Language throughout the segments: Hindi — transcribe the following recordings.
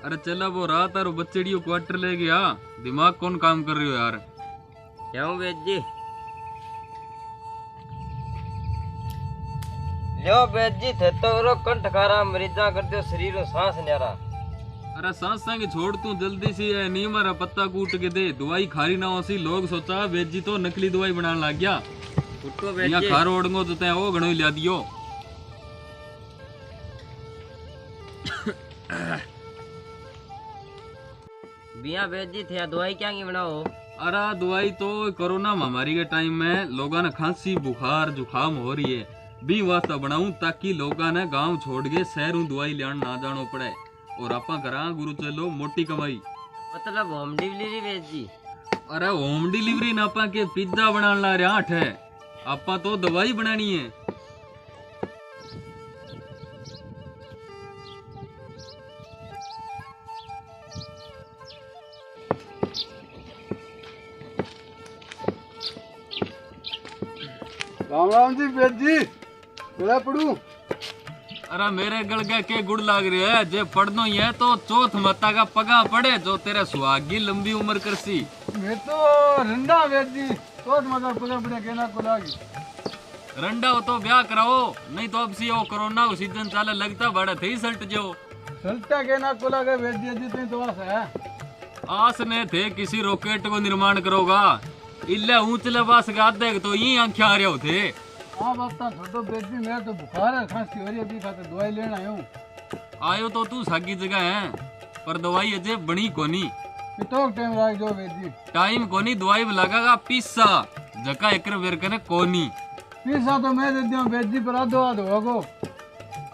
अरे चला वो रात और बच्चेड़ियों क्वार्टर ले गया। दिमाग कौन काम कर रही हो यार? क्यों बेद जी? लो बेद जी थे तो रो कंठ खारा मरीजा कर दो शरीर रो सांस न्यारा। अरे सांस सांगे छोड़ तू जल्दी सी है नी मारा पत्ता कूट के दे। दवाई खारी ना हो सी लोग सोचा बेद जी तो नकली दवाई बनाने लग गया। उठो बेद यहाँ जी। खार ओढ़गो तो तैं वो घणो ही लिया दियो। बिया बेद जी थे दवाई क्या की बनाओ? अरे दवाई तो कोरोना महामारी के टाइम में लोगों ने खांसी बुखार जुकाम हो रही है भी वास्ता बनाऊं ताकि लोगों ने गांव छोड़ के शहरों दवाई लेने ना जानो पड़े और आपा करा गुरु चलो मोटी कमाई। मतलब होम डिलीवरी बेद जी? अरे होम डिलीवरी ना आपा के पिज्जा बनाने ला रहा है, आपा तो दवाई बनानी है। राम राम जी बेद जी मेरा पढ़ू। अरे मेरे गलगे के गुड़ लाग रही है जे पढ़नो ही है तो चौथ माता का पगा पड़े जो तेरे सुहागी लंबी उम्र करसी। मैं तो रंडा बेद जी तो मतलब पकड़ पड़े कहना को लागी। रंडा हो तो ब्याह कराओ नहीं तो अब सी वो कोरोना को सीजन चाले लगता बड़ा थे सल्ट जो सल्टा कहना को लागे बेद जी तो आस है। आस ने थे किसी रॉकेट को निर्माण करोगा इल्ले ऊंचले पास गादे तो यही आंखें आ रहे थे। हाँ बता छोटो बेद जी मेरा तो बुखार है खांसी हो रही है अभी खाते दवाई लेना आयो तो तू सागी जगह है पर दवाई अजे बनी कोनी। कितो टाइम लाग जो बेद जी? टाइम कोनी दवाई में लगागा पिस्सा जका एकर वेर कने कोनी। पीसा तो मैं दे दियो बेद जी पर आधो आधो होगो।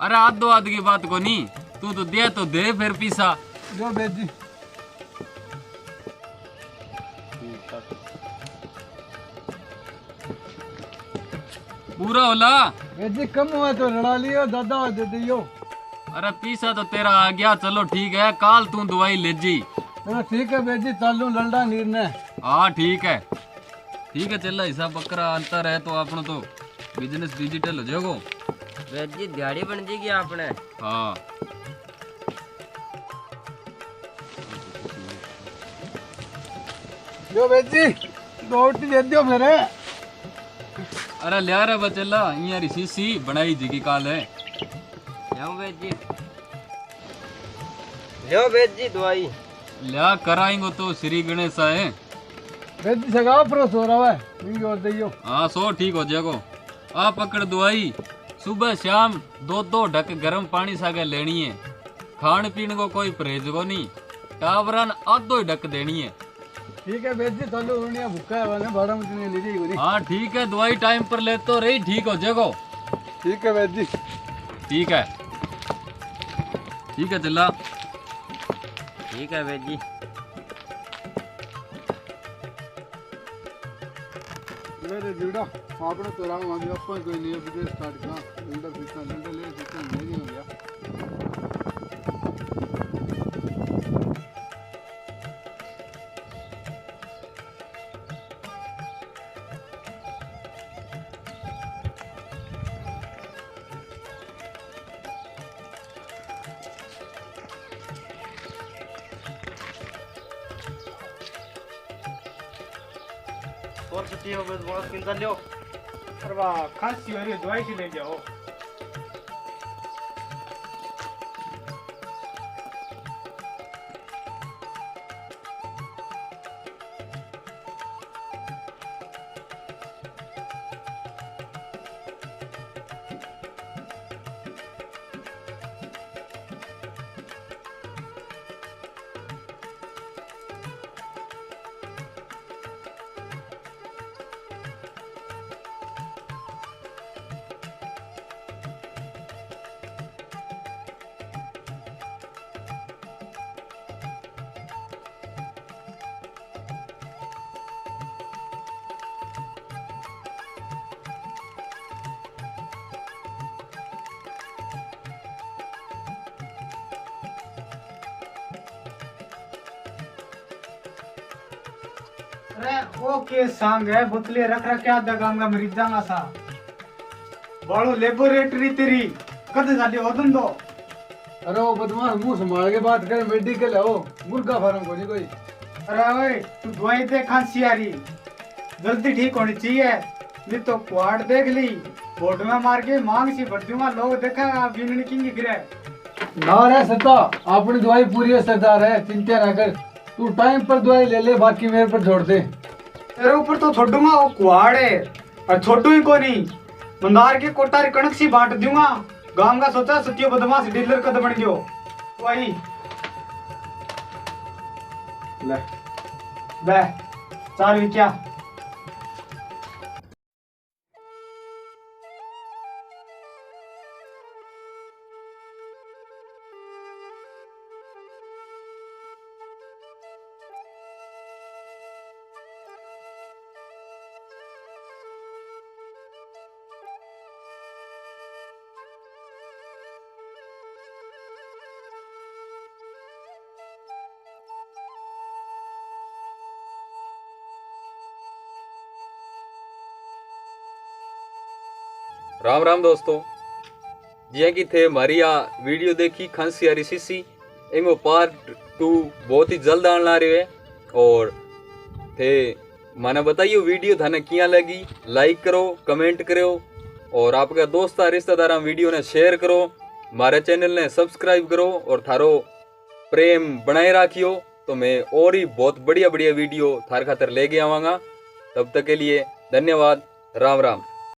अरे आधो आध की बात कोनी तू तो दे फिर पिस्सा जो बेद जी। पूरा होला बेद जी कम हुआ तो लड़ा लियो दादा दे दियो। अरे पिस्सा तो तेरा आ गया चलो ठीक है काल तू दवाई ले जी। चलो ठीक है बेद जी चालू लंडा नीरने। हाँ ठीक है चल हिसाब बकरा अंतर है तो अपनो तो बिजनेस डिजिटल हो जाएगो। बेद जी दिहाड़ी बन जाएगी आपने। हाँ जो बेद जी दो रोटी दे दियो मेरे। अरे लिया रे बचला यार शीशी बनाई जी की काल है। क्यों बेद जी? लो बेद जी दवाई। लिया कराएंगे तो श्री गणेश है। बेद जी सगा प्रो सो रहा है भी और दियो। हाँ सो ठीक हो जाएगो। आ पकड़ दवाई सुबह शाम दो ढक गर्म पानी सागे लेनी है। खान पीने को कोई परहेज को नहीं टावरन आधो ही ढक देनी है। ठीक है बेद जी चालू उड़निया भूखा है वाने बड़ा मुझे ले जाएगी नहीं। हाँ ठीक है दवाई टाइम पर ले तो रही ठीक हो जाएगो। ठीक है बेद जी। ठीक है चला। ठीक है बेद जी। मेरे जीड़ा आपने तो राम आगे अपन कोई नहीं बिजनेस स्टार्ट का लंडा फिरता लंडा ले सकते नहीं हो गया। और छुट्टी हो गई बहुत चिंता लियो। अरे वाह खांसी हो रही है दवाई से ले जाओ। अरे वो के सांग है बोतले रख क्या दगांगा मरीजा का सा बालो लेबोरेटरी तेरी कद जाली ओदन दो अरे वो बदमाश मुंह संभाल के बात करे, मेडिकल है वो, मुर्गा फार्म को नहीं कोई। अरे ओए तू दवाई दे, खांसी आ रही, जल्दी ठीक होनी चाहिए। नहीं तो क्वाड देख ली, बोर्ड में मार के मांग सी भर दूंगा, लोग देखेगा बिननी किंग गिरे। ना रे सत्ता, अपनी दवाई पूरी है सरदार है, चिंता ना कर। तू टाइम पर दवाई ले ले, बाकी मेरे पर छोड़ दे। तेरे ऊपर तो छोड़ूंगा, वो क्वाड है और छोटू ही को नहीं, मंदार के कोटारी कणक सी बांट दूंगा। गांव का सोचा सत्यो बदमाश डीलर कद बन गयो। वही ले चाल क्या। राम राम दोस्तों, जिया कि थे हमारी आ वीडियो देखी खांसी आ रही सीसी, इनको पार्ट 2 बहुत ही जल्द आने ला रहे है। और थे माने बताइए वीडियो थाने किया लगी, लाइक करो, कमेंट करो और आपका दोस्त रिश्तेदार वीडियो ने शेयर करो, हमारे चैनल ने सब्सक्राइब करो और थारो प्रेम बनाए रखियो। तो मैं और ही बहुत बढ़िया बढ़िया वीडियो थार खातर लेके आवांगा। तब तक के लिए धन्यवाद। राम राम।